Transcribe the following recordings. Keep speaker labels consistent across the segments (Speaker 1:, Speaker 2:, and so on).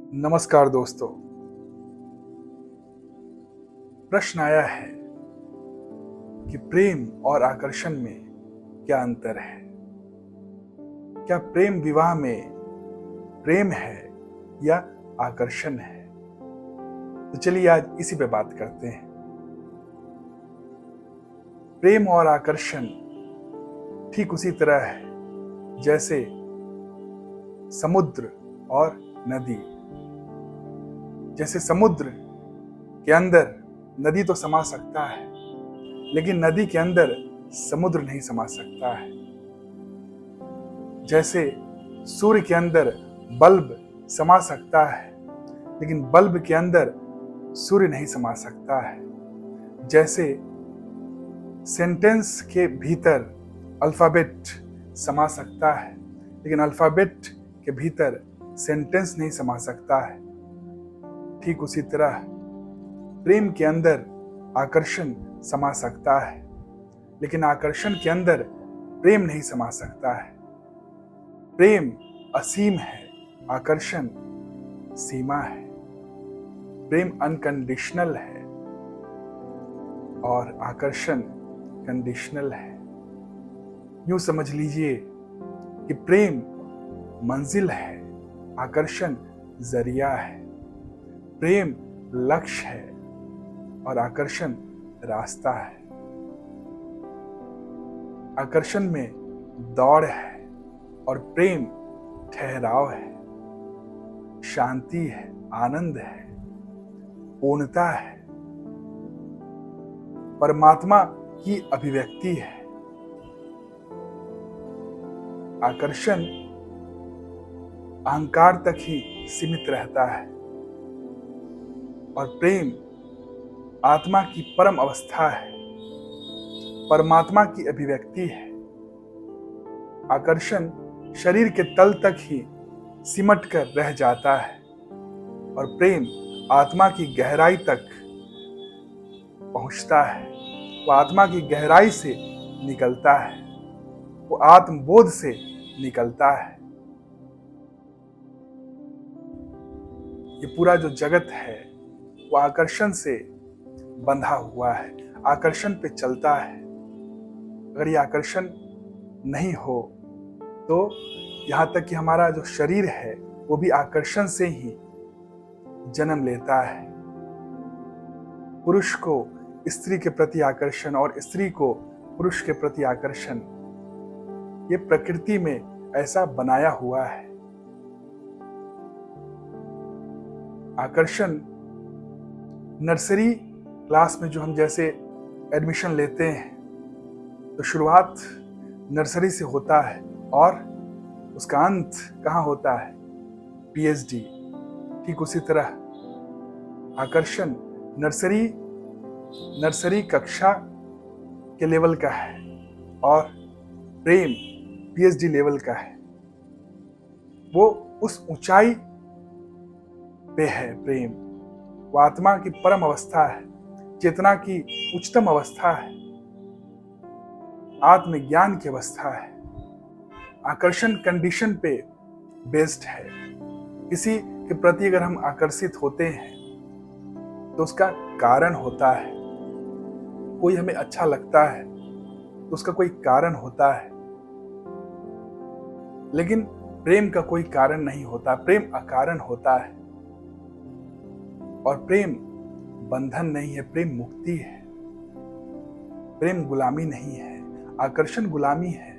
Speaker 1: नमस्कार दोस्तों। प्रश्न आया है कि प्रेम और आकर्षण में क्या अंतर है। क्या प्रेम विवाह में प्रेम है या आकर्षण है। तो चलिए आज इसी पे बात करते हैं। प्रेम और आकर्षण ठीक उसी तरह है जैसे समुद्र और नदी। जैसे समुद्र के अंदर नदी तो समा सकता है, लेकिन नदी के अंदर समुद्र नहीं समा सकता है। जैसे सूर्य के अंदर बल्ब समा सकता है, लेकिन बल्ब के अंदर सूर्य नहीं समा सकता है। जैसे सेंटेंस के भीतर अल्फाबेट समा सकता है, लेकिन अल्फाबेट के भीतर सेंटेंस नहीं समा सकता है, ठीक उसी तरह प्रेम के अंदर आकर्षण समा सकता है, लेकिन आकर्षण के अंदर प्रेम नहीं समा सकता है। प्रेम असीम है, आकर्षण सीमा है। प्रेम अनकंडीशनल है और आकर्षण कंडीशनल है। यूं समझ लीजिए कि प्रेम मंजिल है, आकर्षण जरिया है। प्रेम लक्ष्य है और आकर्षण रास्ता है। आकर्षण में दौड़ है और प्रेम ठहराव है, शांति है, आनंद है, पूर्णता है, परमात्मा की अभिव्यक्ति है। आकर्षण अहंकार तक ही सीमित रहता है और प्रेम आत्मा की परम अवस्था है, परमात्मा की अभिव्यक्ति है। आकर्षण शरीर के तल तक ही सिमट कर रह जाता है और प्रेम आत्मा की गहराई तक पहुंचता है। वो आत्मा की गहराई से निकलता है, वो आत्मबोध से निकलता है। ये पूरा जो जगत है वो आकर्षण से बंधा हुआ है, आकर्षण पे चलता है। अगर ये आकर्षण नहीं हो तो यहाँ तक कि हमारा जो शरीर है वो भी आकर्षण से ही जन्म लेता है। पुरुष को स्त्री के प्रति आकर्षण और स्त्री को पुरुष के प्रति आकर्षण, ये प्रकृति में ऐसा बनाया हुआ है। आकर्षण नर्सरी क्लास में जो हम जैसे एडमिशन लेते हैं तो शुरुआत नर्सरी से होता है और उसका अंत कहाँ होता है? पीएचडी। ठीक उसी तरह आकर्षण नर्सरी कक्षा के लेवल का है और प्रेम पीएचडी लेवल का है। वो उस ऊंचाई पे है प्रेम। वो आत्मा की परम अवस्था है, चेतना की उच्चतम अवस्था है, आत्मज्ञान की अवस्था है। आकर्षण कंडीशन पे बेस्ड है। किसी के प्रति अगर हम आकर्षित होते हैं तो उसका कारण होता है। कोई हमें अच्छा लगता है तो उसका कोई कारण होता है, लेकिन प्रेम का कोई कारण नहीं होता। प्रेम अकारण होता है और प्रेम बंधन नहीं है, प्रेम मुक्ति है। प्रेम गुलामी नहीं है, आकर्षण गुलामी है।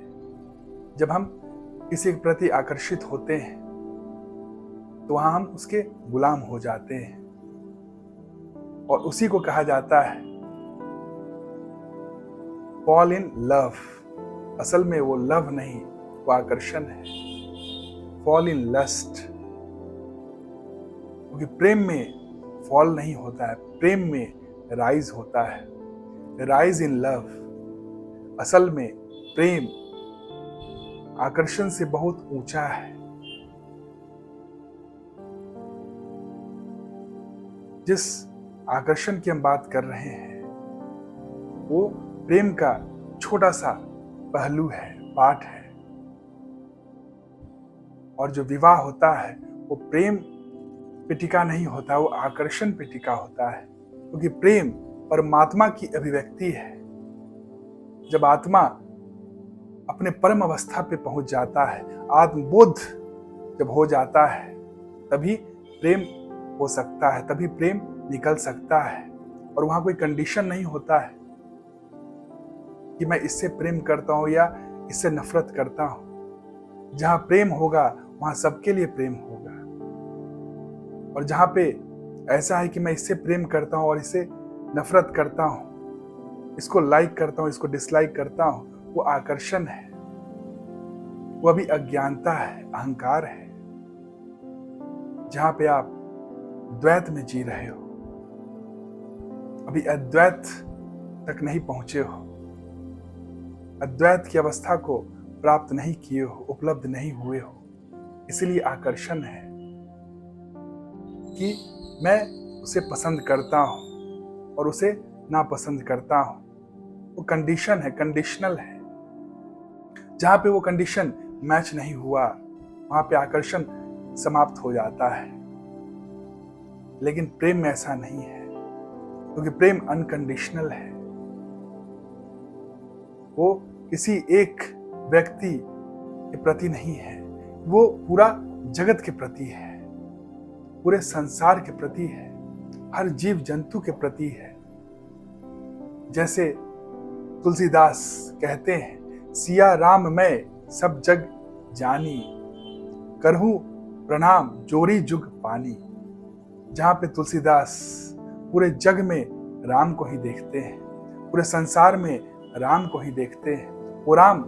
Speaker 1: जब हम किसी के प्रति आकर्षित होते हैं तो वहां हम उसके गुलाम हो जाते हैं और उसी को कहा जाता है फॉल इन लव। असल में वो लव नहीं, वो आकर्षण है। फॉल इन लस्ट, क्योंकि प्रेम में फॉल नहीं होता है, प्रेम में राइज होता है। Rise in love. असल में प्रेम आकर्षण से बहुत ऊंचा है। जिस आकर्षण की हम बात कर रहे हैं वो प्रेम का छोटा सा पहलू है, पार्ट है। और जो विवाह होता है वो प्रेम पे टिका नहीं होता, वो आकर्षण पे टिका होता है, क्योंकि प्रेम परमात्मा की अभिव्यक्ति है। जब आत्मा अपने परम अवस्था पे पहुंच जाता है, आत्मबोध जब हो जाता है, तभी प्रेम हो सकता है, तभी प्रेम निकल सकता है। और वहां कोई कंडीशन नहीं होता है कि मैं इससे प्रेम करता हूं या इससे नफरत करता हूं। जहां प्रेम होगा वहां सबके लिए प्रेम होगा। और जहां पे ऐसा है कि मैं इससे प्रेम करता हूं और इससे नफरत करता हूं, इसको लाइक करता हूं, इसको डिसलाइक करता हूं, वो आकर्षण है, वो अभी अज्ञानता है, अहंकार है। जहां पे आप द्वैत में जी रहे हो, अभी अद्वैत तक नहीं पहुंचे हो, अद्वैत की अवस्था को प्राप्त नहीं किए हो, उपलब्ध नहीं हुए हो, इसलिए आकर्षण है कि मैं उसे पसंद करता हूं और उसे नापसंद करता हूं। वो कंडीशन है, कंडीशनल है। जहां पे वो कंडीशन मैच नहीं हुआ, वहां पे आकर्षण समाप्त हो जाता है। लेकिन प्रेम में ऐसा नहीं है, क्योंकि प्रेम अनकंडीशनल है। वो किसी एक व्यक्ति के प्रति नहीं है, वो पूरा जगत के प्रति है, पूरे संसार के प्रति है, हर जीव जंतु के प्रति है। जैसे तुलसीदास कहते हैं, सिया राम मैं सब जग जानी, करहूं प्रणाम जोरी जुग पानी। जहां पे तुलसीदास पूरे जग में राम को ही देखते हैं, पूरे संसार में राम को ही देखते हैं। वो राम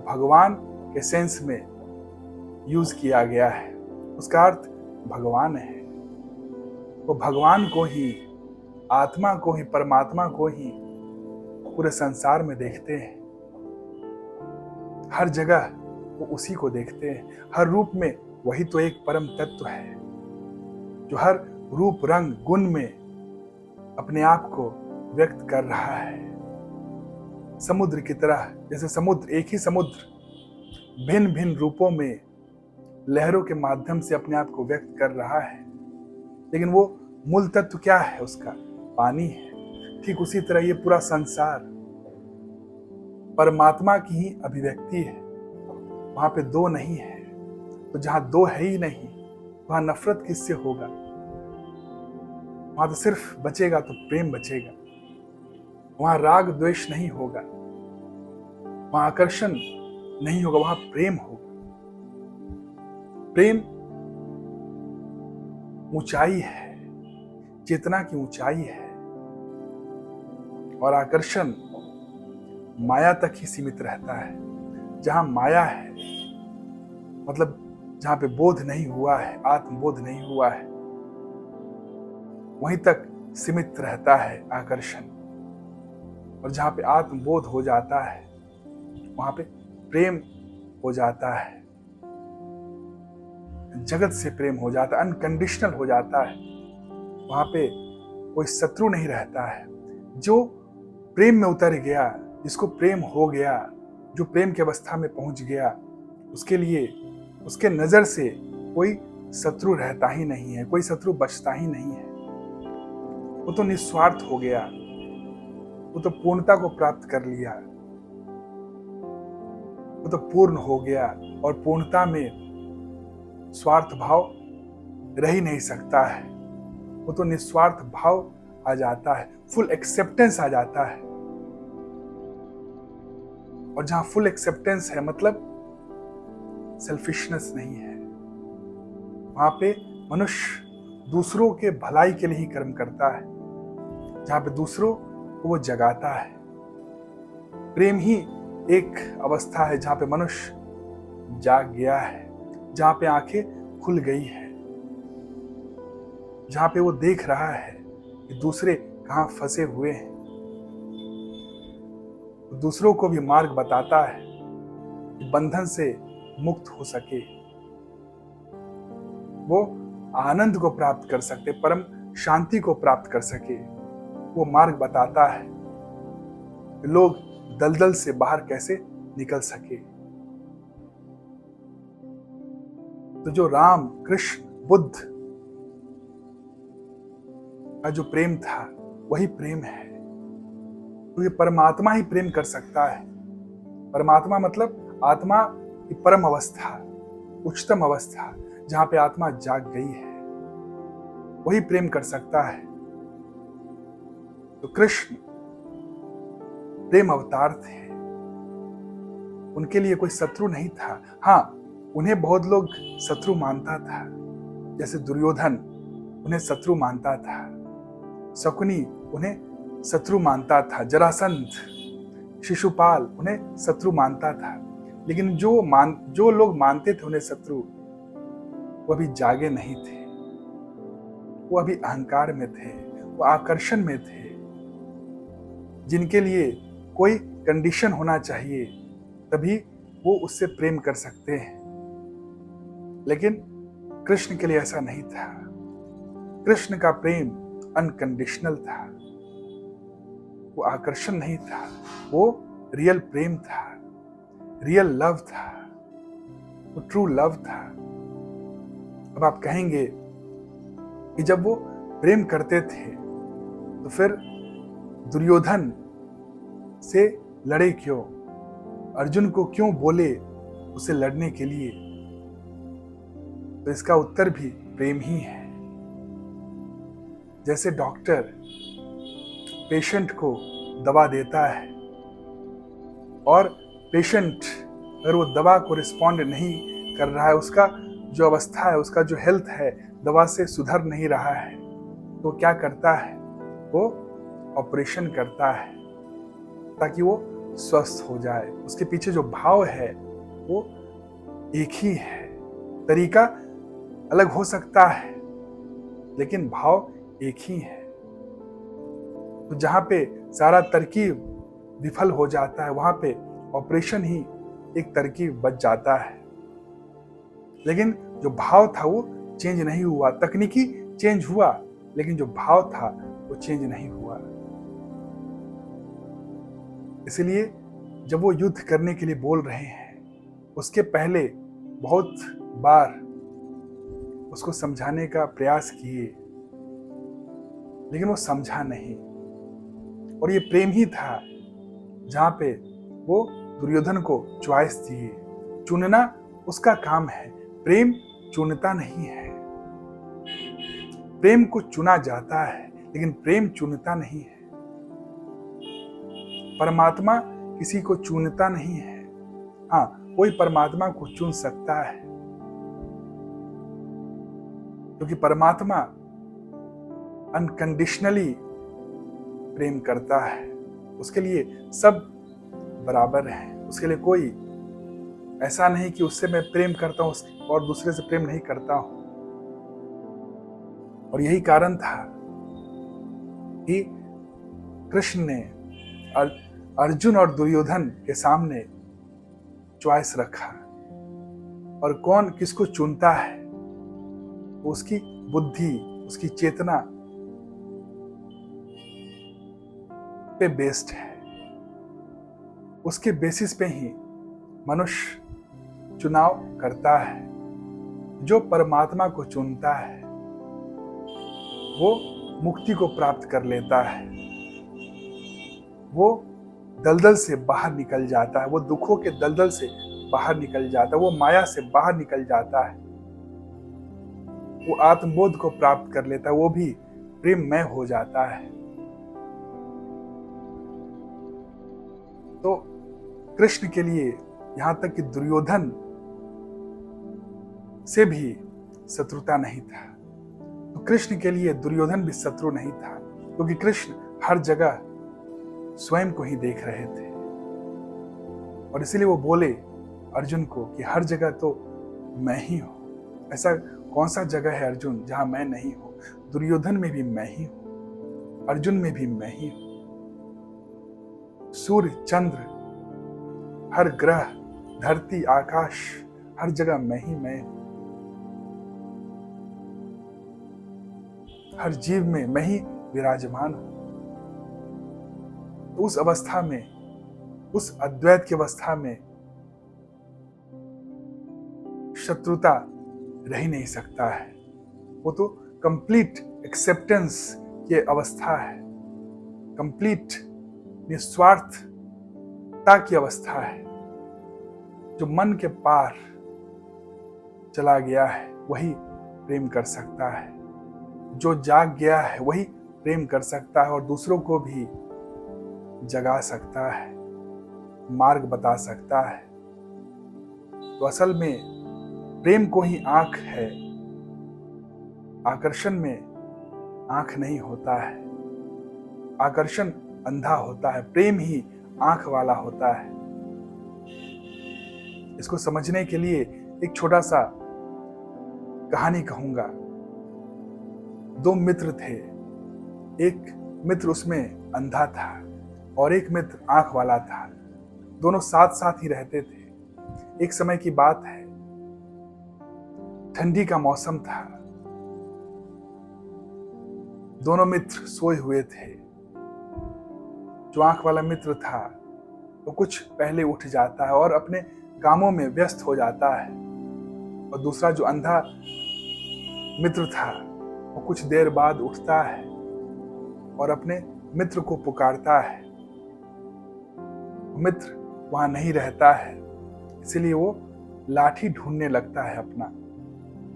Speaker 1: भगवान के सेंस में यूज किया गया है, उसका अर्थ भगवान है। वो भगवान को ही, आत्मा को ही, परमात्मा को ही पूरे संसार में देखते हैं। हर जगह वो उसी को देखते हैं, हर रूप में। वही तो एक परम तत्व है जो हर रूप रंग गुण में अपने आप को व्यक्त कर रहा है। समुद्र की तरह, जैसे समुद्र, एक ही समुद्र भिन्न भिन्न रूपों में लहरों के माध्यम से अपने आप को व्यक्त कर रहा है, लेकिन वो मूल तत्व क्या है उसका? पानी है। ठीक उसी तरह ये पूरा संसार परमात्मा की ही अभिव्यक्ति है। वहां पे दो नहीं है, तो जहां दो है ही नहीं, वहां नफरत किससे होगा? वहां तो सिर्फ बचेगा तो प्रेम बचेगा। वहां राग द्वेष नहीं होगा, वहां आकर्षण नहीं होगा, वहां प्रेम होगा। प्रेम ऊंचाई है, चेतना की ऊंचाई है, और आकर्षण माया तक ही सीमित रहता है। जहां माया है, मतलब जहां पे बोध नहीं हुआ है, आत्मबोध नहीं हुआ है, वहीं तक सीमित रहता है आकर्षण। और जहां पे आत्मबोध हो जाता है, वहां पे प्रेम हो जाता है, जगत से प्रेम हो जाता है, अनकंडीशनल हो जाता है। वहां पे कोई शत्रु नहीं रहता है। जो प्रेम में उतर गया, जिसको प्रेम हो गया, जो प्रेम की अवस्था में पहुंच गया, उसके लिए, उसके नजर से कोई शत्रु रहता ही नहीं है, कोई शत्रु बचता ही नहीं है। वो तो निस्वार्थ हो गया, वो तो पूर्णता को प्राप्त कर लिया, वो तो पूर्ण हो गया। और पूर्णता में स्वार्थ भाव रह ही नहीं सकता है। वो तो निस्वार्थ भाव आ जाता है, फुल एक्सेप्टेंस आ जाता है। और जहां फुल एक्सेप्टेंस है, मतलब सेल्फिशनेस नहीं है, वहां पे मनुष्य दूसरों के भलाई के लिए ही कर्म करता है। जहां पे दूसरों को वो जगाता है। प्रेम ही एक अवस्था है जहां पे मनुष्य जाग गया है, जहां पे आंखें खुल गई है, जहां पे वो देख रहा है कि दूसरे कहां फंसे हुए हैं। दूसरों को भी मार्ग बताता है कि बंधन से मुक्त हो सके, वो आनंद को प्राप्त कर सके, परम शांति को प्राप्त कर सके। वो मार्ग बताता है कि लोग दलदल से बाहर कैसे निकल सके। तो जो राम, कृष्ण, बुद्ध का जो प्रेम था वही प्रेम है, क्योंकि परमात्मा ही प्रेम कर सकता है। परमात्मा मतलब आत्मा की परम अवस्था, उच्चतम अवस्था, जहां पे आत्मा जाग गई है, वही प्रेम कर सकता है। तो कृष्ण प्रेम अवतार थे, उनके लिए कोई शत्रु नहीं था। हाँ, उन्हें बहुत लोग शत्रु मानता था, जैसे दुर्योधन उन्हें शत्रु मानता था, शकुनी उन्हें शत्रु मानता था, जरासंध, शिशुपाल उन्हें शत्रु मानता था। लेकिन जो लोग मानते थे उन्हें शत्रु, वो अभी जागे नहीं थे, वो अभी अहंकार में थे, वो आकर्षण में थे, जिनके लिए कोई कंडीशन होना चाहिए तभी वो उससे प्रेम कर सकते हैं। लेकिन कृष्ण के लिए ऐसा नहीं था। कृष्ण का प्रेम अनकंडीशनल था, वो आकर्षण नहीं था, वो रियल प्रेम था, रियल लव था, वो ट्रू लव था। अब आप कहेंगे कि जब वो प्रेम करते थे तो फिर दुर्योधन से लड़े क्यों, अर्जुन को क्यों बोले उसे लड़ने के लिए? तो इसका उत्तर भी प्रेम ही है। जैसे डॉक्टर पेशेंट को दवा देता है और पेशेंट अगर वो दवा को रिस्पॉन्ड नहीं कर रहा है, उसका जो अवस्था है, उसका जो हेल्थ है दवा से सुधर नहीं रहा है, तो क्या करता है? वो ऑपरेशन करता है ताकि वो स्वस्थ हो जाए। उसके पीछे जो भाव है वो एक ही है, तरीका अलग हो सकता है लेकिन भाव एक ही है। तो जहां पे सारा तरकीब विफल हो जाता है, वहां पे ऑपरेशन ही एक तरकीब बच जाता है। लेकिन जो भाव था वो चेंज नहीं हुआ। तकनीकी चेंज हुआ लेकिन जो भाव था वो चेंज नहीं हुआ। इसलिए जब वो युद्ध करने के लिए बोल रहे हैं, उसके पहले बहुत बार उसको समझाने का प्रयास किए लेकिन वो समझा नहीं। और ये प्रेम ही था जहां पे वो दुर्योधन को चॉइस दिए। चुनना उसका काम है, प्रेम चुनता नहीं है। प्रेम को चुना जाता है लेकिन प्रेम चुनता नहीं है। परमात्मा किसी को चुनता नहीं है। हाँ, कोई परमात्मा को चुन सकता है, क्योंकि परमात्मा अनकंडीशनली प्रेम करता है। उसके लिए सब बराबर है। उसके लिए कोई ऐसा नहीं कि उससे मैं प्रेम करता हूं और दूसरे से प्रेम नहीं करता हूं। और यही कारण था कि कृष्ण ने अर्जुन और दुर्योधन के सामने चॉइस रखा। और कौन किसको चुनता है वो उसकी बुद्धि, उसकी चेतना पे बेस्ड है। उसके बेसिस पे ही मनुष्य चुनाव करता है। जो परमात्मा को चुनता है वो मुक्ति को प्राप्त कर लेता है, वो दलदल से बाहर निकल जाता है, वो दुखों के दलदल से बाहर निकल जाता है, वो माया से बाहर निकल जाता है, वो आत्मबोध को प्राप्त कर लेता है, वो भी प्रेममय हो जाता है। तो कृष्ण के लिए यहां तक कि दुर्योधन से भी शत्रुता नहीं था। तो कृष्ण के लिए दुर्योधन भी शत्रु नहीं था, क्योंकि कृष्ण हर जगह स्वयं को ही देख रहे थे। और इसीलिए वो बोले अर्जुन को कि हर जगह तो मैं ही हूं। ऐसा कौन सा जगह है अर्जुन जहां मैं नहीं हूं? दुर्योधन में भी मैं ही हूं, अर्जुन में भी मैं ही हूं। सूर्य, चंद्र, हर ग्रह, धरती, आकाश, हर जगह मैं ही मैं हूं। हर जीव में मैं ही विराजमान हूं। तो उस अवस्था में, उस अद्वैत की अवस्था में शत्रुता रह ही नहीं सकता है। वो तो कंप्लीट एक्सेप्टेंस ये अवस्था है, कंप्लीट निस्वार्थता की अवस्था है। जो मन के पार चला गया है वही प्रेम कर सकता है, जो जाग गया है वही प्रेम कर सकता है और दूसरों को भी जगा सकता है, मार्ग बता सकता है। तो असल में प्रेम को ही आंख है, आकर्षण में आंख नहीं होता है। आकर्षण अंधा होता है, प्रेम ही आंख वाला होता है। इसको समझने के लिए एक छोटा सा कहानी कहूंगा। दो मित्र थे, एक मित्र उसमें अंधा था और एक मित्र आंख वाला था। दोनों साथ साथ ही रहते थे। एक समय की बात है, ठंडी का मौसम था। दोनों मित्र सोए हुए थे। जो आंख वाला मित्र था वो कुछ पहले उठ जाता है और अपने कामों में व्यस्त हो जाता है, और दूसरा जो अंधा मित्र था वो कुछ देर बाद उठता है और अपने मित्र को पुकारता है। मित्र वहां नहीं रहता है, इसलिए वो लाठी ढूंढने लगता है अपना।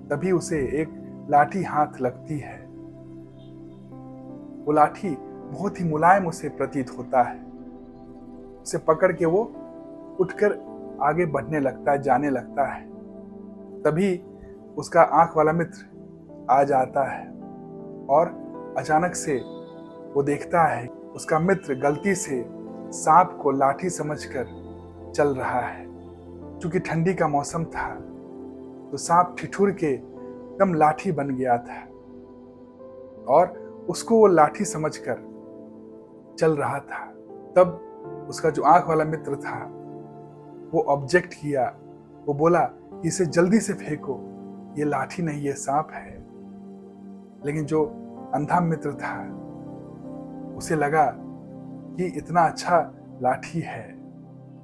Speaker 1: तभी उसे एक लाठी हाथ लगती है। वो लाठी बहुत ही मुलायम उसे प्रतीत होता है। उसे पकड़ के वो उठकर आगे बढ़ने लगता है, जाने लगता है। तभी उसका आंख वाला मित्र आ जाता है और अचानक से वो देखता है उसका मित्र गलती से सांप को लाठी समझकर चल रहा है। क्योंकि ठंडी का मौसम था तो सांप ठिठुर के एकदम लाठी बन गया था और उसको वो लाठी समझकर चल रहा था। तब उसका जो आंख वाला मित्र था वो ऑब्जेक्ट किया। वो बोला, इसे जल्दी से फेंको, ये लाठी नहीं, ये सांप है। लेकिन जो अंधा मित्र था उसे लगा कि इतना अच्छा लाठी है,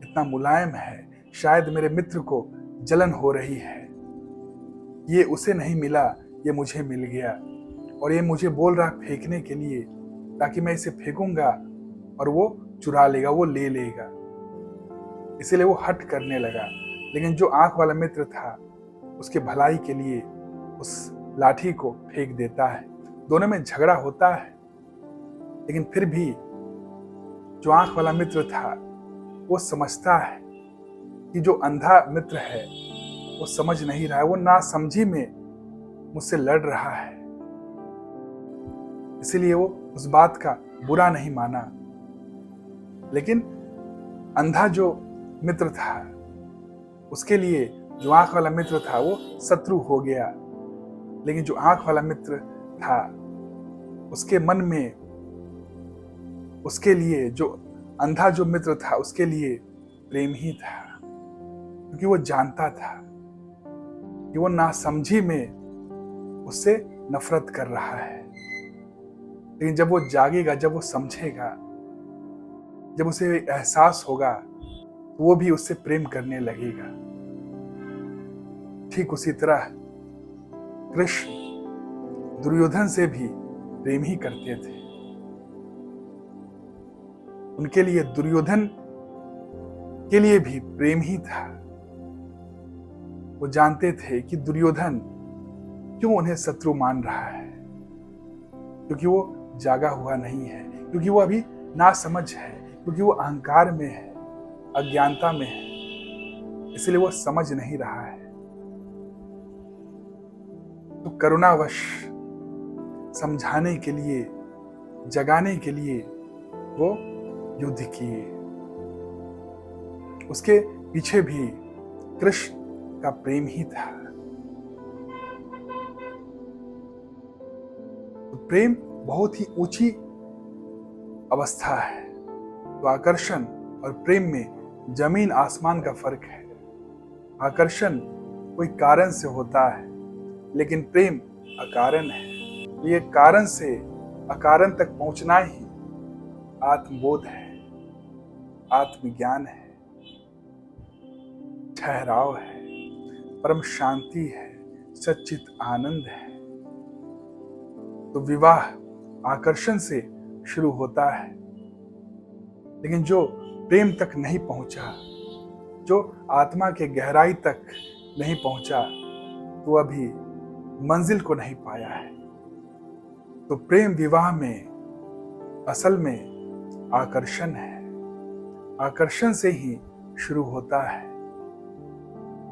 Speaker 1: इतना मुलायम है, शायद मेरे मित्र को जलन हो रही है। ये उसे नहीं मिला, ये मुझे मिल गया और ये मुझे बोल रहा फेंकने के लिए, ताकि मैं इसे फेंकूंगा और वो चुरा लेगा, वो ले लेगा। इसीलिए वो हट करने लगा। लेकिन जो आंख वाला मित्र था उसके भलाई के लिए उस लाठी को फेंक देता है। दोनों में झगड़ा होता है, लेकिन फिर भी जो आंख वाला मित्र था वो समझता है कि जो अंधा मित्र है वो समझ नहीं रहा है, वो नासमझी में मुझसे लड़ रहा है। इसीलिए वो उस बात का बुरा नहीं माना। लेकिन अंधा जो मित्र था उसके लिए जो आंख वाला मित्र था वो शत्रु हो गया। लेकिन जो आंख वाला मित्र था उसके मन में उसके लिए जो अंधा जो मित्र था उसके लिए प्रेम ही था, क्योंकि वो जानता था कि वो नासमझी में उससे नफरत कर रहा है। लेकिन जब वो जागेगा, जब वो समझेगा, जब उसे एहसास होगा, तो वो भी उससे प्रेम करने लगेगा। ठीक उसी तरह कृष्ण दुर्योधन से भी प्रेम ही करते थे। उनके लिए दुर्योधन के लिए भी प्रेम ही था। वो जानते थे कि दुर्योधन क्यों उन्हें शत्रु मान रहा है, क्योंकि वो जागा हुआ नहीं है, क्योंकि वो अभी नासमझ है, क्योंकि वो अहंकार में है, अज्ञानता में है, इसलिए वो समझ नहीं रहा है। तो करुणावश समझाने के लिए, जगाने के लिए वो युद्ध किए। उसके पीछे भी कृष्ण का प्रेम ही था। तो प्रेम बहुत ही ऊंची अवस्था है। तो आकर्षण और प्रेम में जमीन आसमान का फर्क है। आकर्षण कोई कारण से होता है, लेकिन प्रेम अकारण है। तो ये कारण से अकारण तक पहुंचना ही आत्मबोध है, आत्मज्ञान है, ठहराव है, परम शांति है, सच्चित आनंद है। तो विवाह आकर्षण से शुरू होता है, लेकिन जो प्रेम तक नहीं पहुंचा, जो आत्मा के गहराई तक नहीं पहुंचा, वो अभी मंजिल को नहीं पाया है। तो प्रेम विवाह में असल में आकर्षण है, आकर्षण से ही शुरू होता है।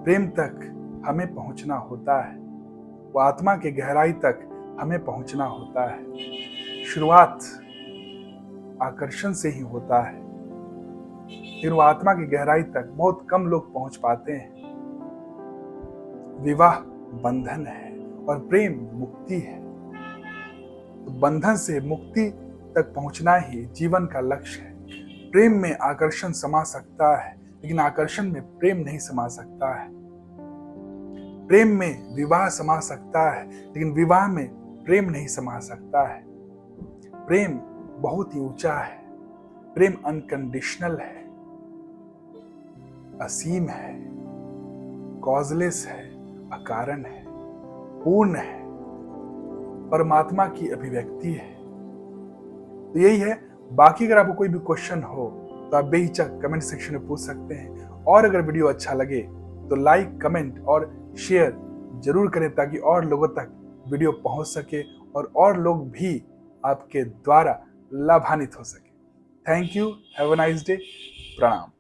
Speaker 1: प्रेम तक हमें पहुंचना होता है, वो आत्मा के गहराई तक हमें पहुंचना होता है। शुरुआत आकर्षण से ही होता है, फिर वो आत्मा की गहराई तक बहुत कम लोग पहुंच पाते हैं। विवाह बंधन है और प्रेम मुक्ति है। तो बंधन से मुक्ति तक पहुंचना ही जीवन का लक्ष्य है। प्रेम में आकर्षण समा सकता है, लेकिन आकर्षण में प्रेम नहीं समा सकता है। प्रेम में विवाह समा सकता है, लेकिन विवाह में प्रेम नहीं समा सकता है। प्रेम बहुत ही ऊंचा है, प्रेम अनकंडीशनल है, असीम है, कॉजलेस है, अकारण है, पूर्ण है, परमात्मा की अभिव्यक्ति है। तो यही है। बाकी अगर आपको कोई भी क्वेश्चन हो तो आप बेहिचक कमेंट सेक्शन में पूछ सकते हैं। और अगर वीडियो अच्छा लगे तो लाइक, कमेंट और शेयर जरूर करें, ताकि और लोगों तक वीडियो पहुंच सके और लोग भी आपके द्वारा लाभान्वित हो सके। Thank you. Have a nice day. प्रणाम।